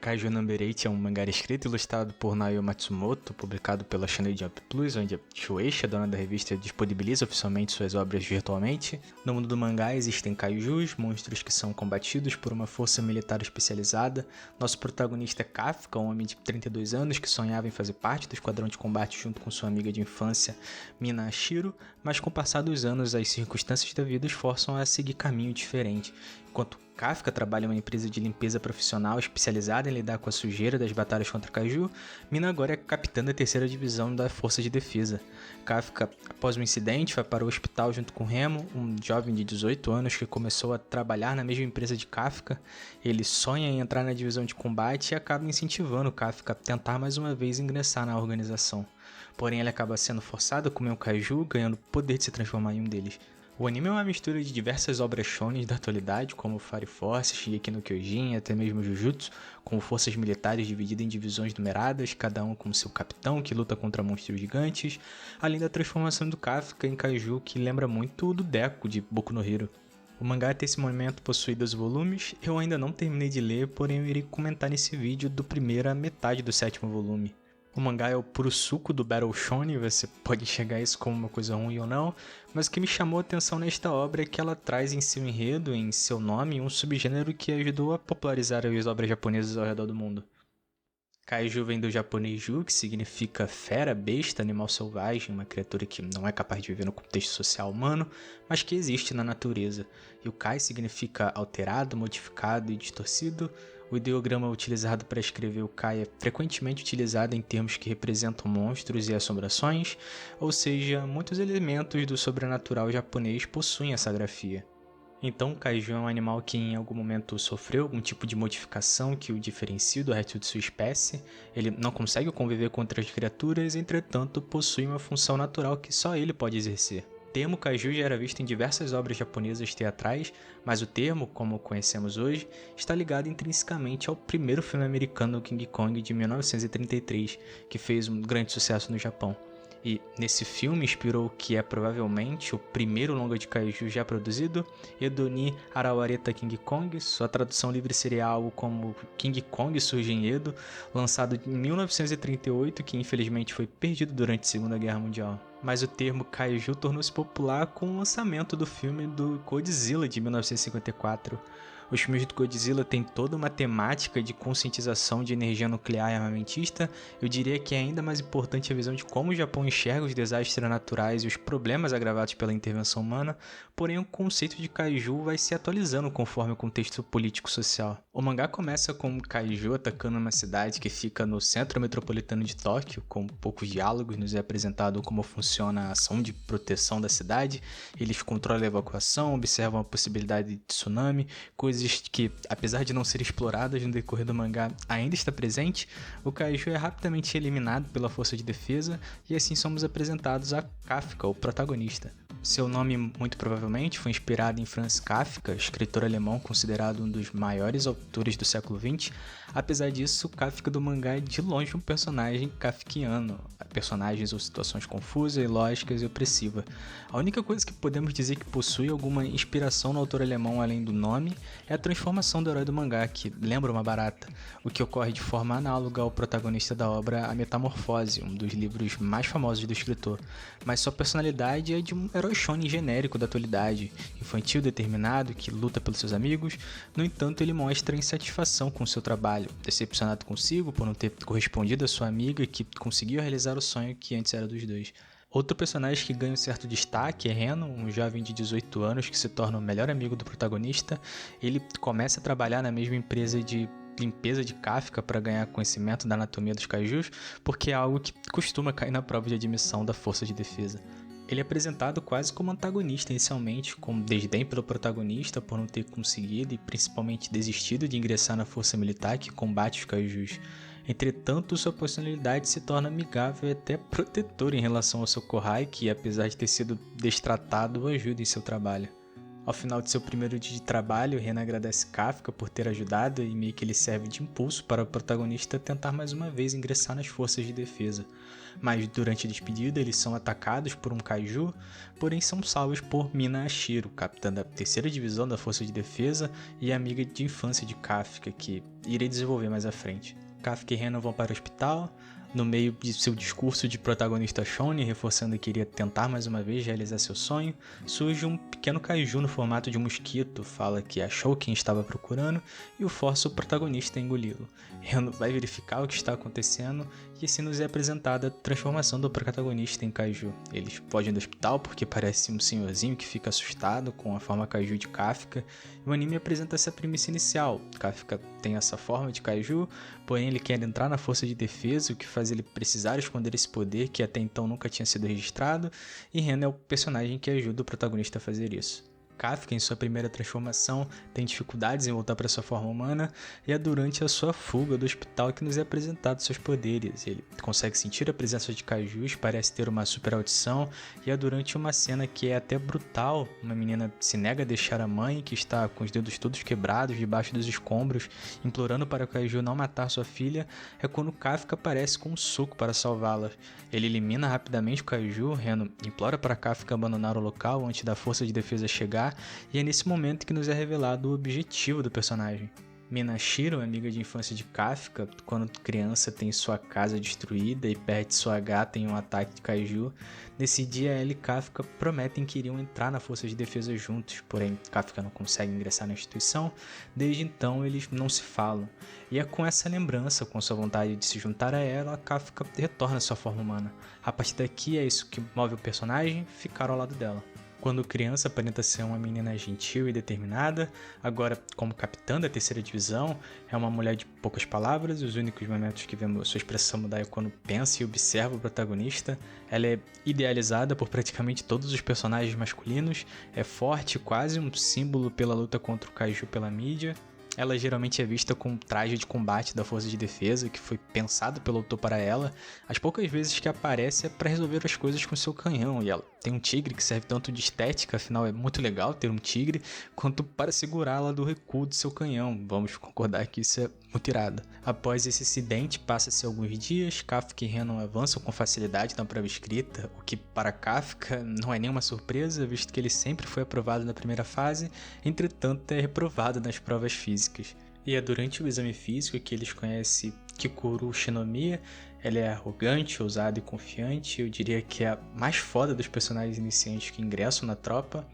Kaiju Number 8 é um mangá escrito e ilustrado por Naoya Matsumoto, publicado pela Shonen Jump Plus, onde a Shueisha, dona da revista, disponibiliza oficialmente suas obras virtualmente. No mundo do mangá existem kaijus, monstros que são combatidos por uma força militar especializada. Nosso protagonista é Kafka, um homem de 32 anos que sonhava em fazer parte do esquadrão de combate junto com sua amiga de infância, Mina Ashiro, mas com o passar dos anos as circunstâncias da vida os forçam a seguir caminho diferente. Enquanto Kafka trabalha em uma empresa de limpeza profissional especializada em lidar com a sujeira das batalhas contra Kaiju, Mina agora é capitã da terceira divisão da Força de Defesa. Kafka, após o incidente, vai para o hospital junto com Remo, um jovem de 18 anos que começou a trabalhar na mesma empresa de Kafka. Ele sonha em entrar na divisão de combate e acaba incentivando Kafka a tentar mais uma vez ingressar na organização. Porém, ele acaba sendo forçado a comer um Kaiju, ganhando o poder de se transformar em um deles. O anime é uma mistura de diversas obras shonen da atualidade, como Fire Force, Shingeki no Kyojin e até mesmo Jujutsu, com forças militares divididas em divisões numeradas, cada um com seu capitão que luta contra monstros gigantes, além da transformação do Kafka em Kaiju, que lembra muito do Deku de Boku no Hero. O mangá até esse momento possui 12 volumes, eu ainda não terminei de ler, porém eu irei comentar nesse vídeo do primeiro à metade do 7º volume. O mangá é o puro suco do Battle Shonen, você pode enxergar isso como uma coisa ruim ou não, mas o que me chamou a atenção nesta obra é que ela traz em seu enredo, em seu nome, um subgênero que ajudou a popularizar as obras japonesas ao redor do mundo. Kaiju vem do japonês Ju, que significa fera, besta, animal selvagem, uma criatura que não é capaz de viver no contexto social humano, mas que existe na natureza. E o Kai significa alterado, modificado e distorcido. O ideograma utilizado para escrever o Kai é frequentemente utilizado em termos que representam monstros e assombrações, ou seja, muitos elementos do sobrenatural japonês possuem essa grafia. Então, o Kaiju é um animal que em algum momento sofreu algum tipo de modificação que o diferencia do resto de sua espécie. Ele não consegue conviver com outras criaturas, entretanto possui uma função natural que só ele pode exercer. O termo Kaiju já era visto em diversas obras japonesas teatrais, mas o termo, como o conhecemos hoje, está ligado intrinsecamente ao primeiro filme americano King Kong de 1933, que fez um grande sucesso no Japão. E nesse filme inspirou o que é provavelmente o primeiro longa de kaiju já produzido, Edo ni Arawareta King Kong. Sua tradução livre seria algo como King Kong surge em Edo, lançado em 1938, que infelizmente foi perdido durante a Segunda Guerra Mundial. Mas o termo kaiju tornou-se popular com o lançamento do filme do Godzilla de 1954. Os filmes do Godzilla têm toda uma temática de conscientização de energia nuclear e armamentista. Eu diria que é ainda mais importante a visão de como o Japão enxerga os desastres naturais e os problemas agravados pela intervenção humana, porém o conceito de kaiju vai se atualizando conforme o contexto político-social. O mangá começa com um kaiju atacando uma cidade que fica no centro metropolitano de Tóquio, com poucos diálogos, nos é apresentado como funciona a ação de proteção da cidade. Eles controlam a evacuação, observam a possibilidade de tsunami, coisas que, apesar de não serem exploradas no decorrer do mangá, ainda está presente. O Kaiju é rapidamente eliminado pela força de defesa e assim somos apresentados a Kafka, o protagonista. Seu nome muito provavelmente foi inspirado em Franz Kafka, escritor alemão considerado um dos maiores autores do século XX. Apesar disso, Kafka do mangá é de longe um personagem kafkiano, personagens ou situações confusas, ilógicas e opressivas. A única coisa que podemos dizer que possui alguma inspiração no autor alemão além do nome é a transformação do herói do mangá, que lembra uma barata, o que ocorre de forma análoga ao protagonista da obra A Metamorfose, um dos livros mais famosos do escritor, mas sua personalidade é de um herói shonen genérico da atualidade, infantil determinado, que luta pelos seus amigos. No entanto, ele mostra insatisfação com seu trabalho, decepcionado consigo por não ter correspondido à sua amiga que conseguiu realizar o sonho que antes era dos dois. Outro personagem que ganha um certo destaque é Reno, um jovem de 18 anos que se torna o melhor amigo do protagonista. Ele começa a trabalhar na mesma empresa de limpeza de Kafka para ganhar conhecimento da anatomia dos kaijus, porque é algo que costuma cair na prova de admissão da força de defesa. Ele é apresentado quase como antagonista inicialmente, com desdém pelo protagonista por não ter conseguido e principalmente desistido de ingressar na força militar que combate os kaijus. Entretanto, sua personalidade se torna amigável e até protetora em relação ao seu Kohai, que apesar de ter sido destratado, o ajuda em seu trabalho. Ao final de seu primeiro dia de trabalho, Ren agradece Kafka por ter ajudado e meio que ele serve de impulso para o protagonista tentar mais uma vez ingressar nas forças de defesa. Mas durante a despedida eles são atacados por um kaiju, porém são salvos por Mina Ashiro, capitã da 3ª divisão da força de defesa e amiga de infância de Kafka, que irei desenvolver mais à frente. Kafka e Ren vão para o hospital. No meio de seu discurso de protagonista shonen, reforçando que iria tentar mais uma vez realizar seu sonho, surge um pequeno kaiju no formato de um mosquito, fala que achou quem estava procurando e o força o protagonista a engoli-lo. Reno vai verificar o que está acontecendo e assim nos é apresentada a transformação do protagonista em kaiju. Eles fogem do hospital porque parece um senhorzinho que fica assustado com a forma kaiju de Kafka, e o anime apresenta essa premissa inicial. Kafka tem essa forma de kaiju, porém ele quer entrar na força de defesa, o que faz ele precisar esconder esse poder que até então nunca tinha sido registrado, e Ren é o personagem que ajuda o protagonista a fazer isso. Kafka, em sua primeira transformação, tem dificuldades em voltar para sua forma humana, e é durante a sua fuga do hospital que nos é apresentado seus poderes. Ele consegue sentir a presença de kaijus, parece ter uma super audição, e é durante uma cena que é até brutal. Uma menina se nega a deixar a mãe, que está com os dedos todos quebrados debaixo dos escombros, implorando para o kaiju não matar sua filha. É quando Kafka aparece com um soco para salvá-la. Ele elimina rapidamente o kaiju, Reno implora para Kafka abandonar o local antes da força de defesa chegar, e é nesse momento que nos é revelado o objetivo do personagem. Mina Ashiro, amiga de infância de Kafka, quando criança tem sua casa destruída e perde sua gata em um ataque de kaiju. Nesse dia, ela e Kafka prometem que iriam entrar na força de defesa juntos, porém Kafka não consegue ingressar na instituição. Desde então eles não se falam, e é com essa lembrança, com sua vontade de se juntar a ela, Kafka retorna à sua forma humana. A partir daqui é isso que move o personagem, ficar ao lado dela. Quando criança, aparenta ser uma menina gentil e determinada. Agora, como capitã da 3ª divisão, é uma mulher de poucas palavras. Os únicos momentos que vemos sua expressão mudar é quando pensa e observa o protagonista. Ela é idealizada por praticamente todos os personagens masculinos. É forte, quase um símbolo pela luta contra o kaiju pela mídia. Ela geralmente é vista com um traje de combate da força de defesa, que foi pensado pelo autor para ela. As poucas vezes que aparece é para resolver as coisas com seu canhão, e ela tem um tigre que serve tanto de estética, afinal é muito legal ter um tigre, quanto para segurá-la do recuo de seu canhão. Vamos concordar que isso é muito irado. Após esse incidente, passa-se alguns dias, Kafka e Ren avançam com facilidade na prova escrita, o que para Kafka não é nenhuma surpresa, visto que ele sempre foi aprovado na primeira fase, entretanto é reprovado nas provas físicas. E é durante o exame físico que eles conhecem Kikuru Shinomiya. Ela é arrogante, ousada e confiante. Eu diria que é a mais foda dos personagens iniciantes que ingressam na tropa.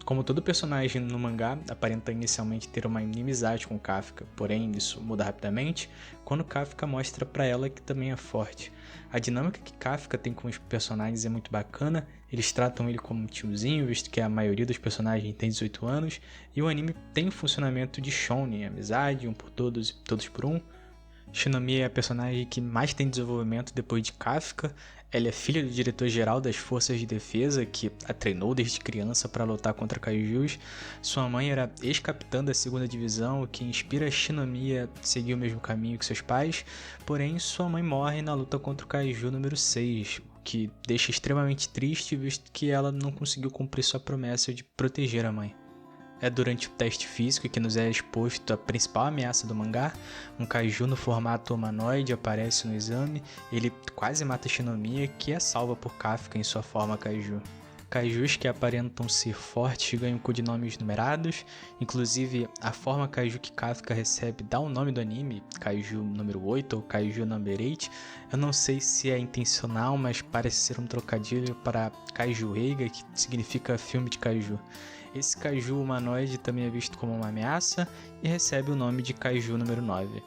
Como todo personagem no mangá, aparenta inicialmente ter uma inimizade com Kafka, porém isso muda rapidamente quando Kafka mostra pra ela que também é forte. A dinâmica que Kafka tem com os personagens é muito bacana, eles tratam ele como um tiozinho, visto que a maioria dos personagens tem 18 anos, e o anime tem um funcionamento de shonen, amizade, um por todos e todos por um. Shinomiya é a personagem que mais tem desenvolvimento depois de Kafka. Ela é filha do diretor-geral das Forças de Defesa, que a treinou desde criança para lutar contra kaijus. Sua mãe era ex-capitã da 2ª divisão, o que inspira Shinomiya a seguir o mesmo caminho que seus pais. Porém, sua mãe morre na luta contra o kaiju número 6, o que deixa extremamente triste, visto que ela não conseguiu cumprir sua promessa de proteger a mãe. É durante o teste físico que nos é exposto a principal ameaça do mangá. Um kaiju no formato humanoide aparece no exame, ele quase mata Shinomiya, que é salva por Kafka em sua forma kaiju. Kaijus que aparentam ser fortes ganham codinomes numerados, inclusive a forma kaiju que Kafka recebe dá o nome do anime, Kaiju número 8 ou Kaiju number 8. Eu não sei se é intencional, mas parece ser um trocadilho para Kaiju Eiga, que significa filme de kaiju. Esse kaiju humanoide também é visto como uma ameaça e recebe o nome de Kaiju número 9.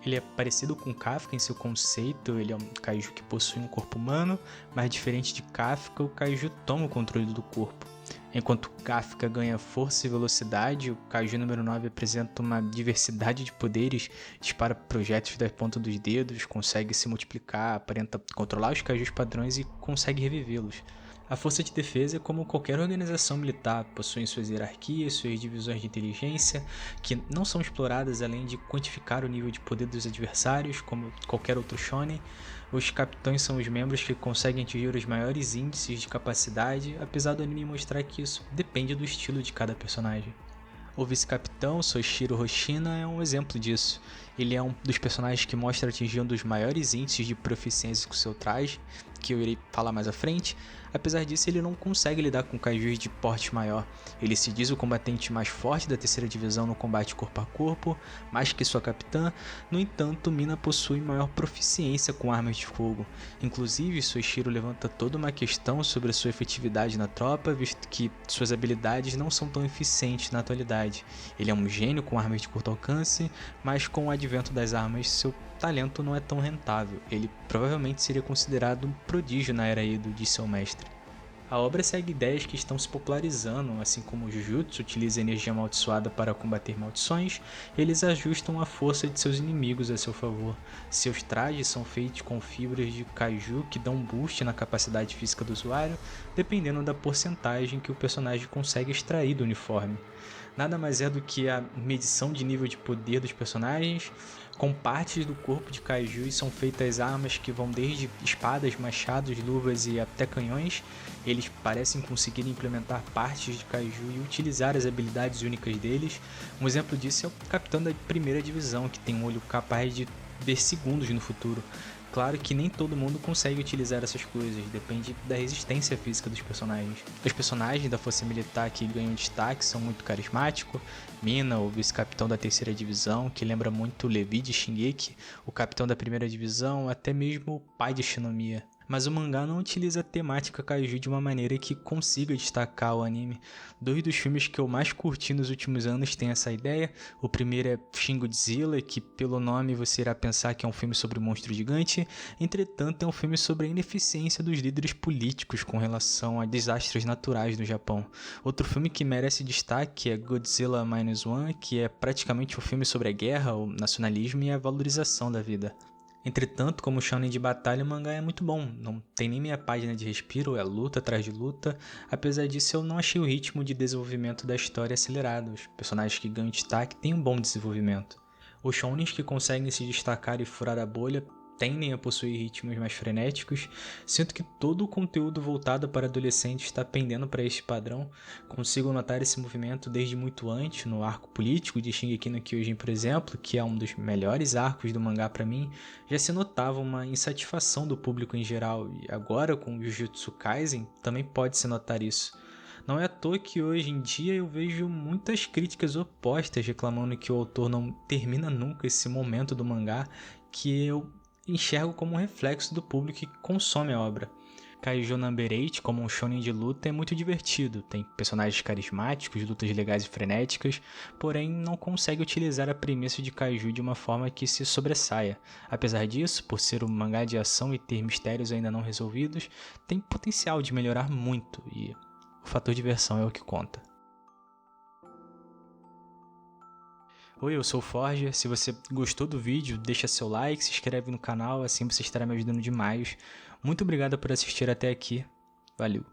Ele é parecido com Kafka em seu conceito, ele é um kaiju que possui um corpo humano, mas diferente de Kafka, o kaiju toma o controle do corpo. Enquanto Kafka ganha força e velocidade, o kaiju número 9 apresenta uma diversidade de poderes, dispara projéteis da ponta dos dedos, consegue se multiplicar, aparenta controlar os kaijus padrões e consegue revivê-los. A Força de Defesa, como qualquer organização militar, possui suas hierarquias, suas divisões de inteligência, que não são exploradas além de quantificar o nível de poder dos adversários, como qualquer outro shonen. Os capitães são os membros que conseguem atingir os maiores índices de capacidade, apesar do anime mostrar que isso depende do estilo de cada personagem. O vice-capitão, Soichiro Hoshina, é um exemplo disso. Ele é um dos personagens que mostra atingindo os maiores índices de proficiência com seu traje, que eu irei falar mais à frente. Apesar disso, ele não consegue lidar com kaijus de porte maior. Ele se diz o combatente mais forte da terceira divisão no combate corpo a corpo, mais que sua capitã. No entanto, Mina possui maior proficiência com armas de fogo. Inclusive, Soichiro levanta toda uma questão sobre sua efetividade na tropa, visto que suas habilidades não são tão eficientes na atualidade. Ele é um gênio com armas de curto alcance, mas com o advento das armas, seu talento não é tão rentável. Ele provavelmente seria considerado um prodígio na era Edo de seu mestre. A obra segue ideias que estão se popularizando, assim como o Jujutsu utiliza energia amaldiçoada para combater maldições, eles ajustam a força de seus inimigos a seu favor. Seus trajes são feitos com fibras de kaiju que dão um boost na capacidade física do usuário, dependendo da porcentagem que o personagem consegue extrair do uniforme. Nada mais é do que a medição de nível de poder dos personagens. Com partes do corpo de kaijus são feitas armas que vão desde espadas, machados, luvas e até canhões. Eles parecem conseguir implementar partes de kaiju e utilizar as habilidades únicas deles. Um exemplo disso é o capitão da primeira divisão, que tem um olho capaz de ver segundos no futuro. Claro que nem todo mundo consegue utilizar essas coisas, depende da resistência física dos personagens. Os personagens da força militar que ganham destaque são muito carismáticos. Mina, o vice-capitão da terceira divisão, que lembra muito Levi de Shingeki, o capitão da primeira divisão, até mesmo o pai de Shinomiya. Mas o mangá não utiliza a temática kaiju de uma maneira que consiga destacar o anime. Dois dos filmes que eu mais curti nos últimos anos têm essa ideia. O primeiro é Shin Godzilla, que pelo nome você irá pensar que é um filme sobre monstro gigante. Entretanto, é um filme sobre a ineficiência dos líderes políticos com relação a desastres naturais no Japão. Outro filme que merece destaque é Godzilla Minus One, que é praticamente um filme sobre a guerra, o nacionalismo e a valorização da vida. Entretanto, como shonen de batalha, o mangá é muito bom, não tem nem meia página de respiro, é luta atrás de luta. Apesar disso, eu não achei o ritmo de desenvolvimento da história acelerado, os personagens que ganham destaque têm um bom desenvolvimento. Os shonens que conseguem se destacar e furar a bolha tendem a possuir ritmos mais frenéticos. Sinto que todo o conteúdo voltado para adolescentes está pendendo para este padrão. Consigo notar esse movimento desde muito antes, no arco político de Shingeki no Kyojin, por exemplo, que é um dos melhores arcos do mangá para mim. Já se notava uma insatisfação do público em geral, e agora com Jujutsu Kaisen também pode-se notar isso. Não é à toa que hoje em dia eu vejo muitas críticas opostas reclamando que o autor não termina nunca esse momento do mangá, que eu enxergo como um reflexo do público que consome a obra. Kaiju Number 8, como um shonen de luta, é muito divertido, tem personagens carismáticos, lutas legais e frenéticas, porém não consegue utilizar a premissa de kaiju de uma forma que se sobressaia. Apesar disso, por ser um mangá de ação e ter mistérios ainda não resolvidos, tem potencial de melhorar muito e o fator diversão é o que conta. Oi, eu sou o Forger. Se você gostou do vídeo, deixa seu like, se inscreve no canal, assim você estará me ajudando demais. Muito obrigado por assistir até aqui. Valeu!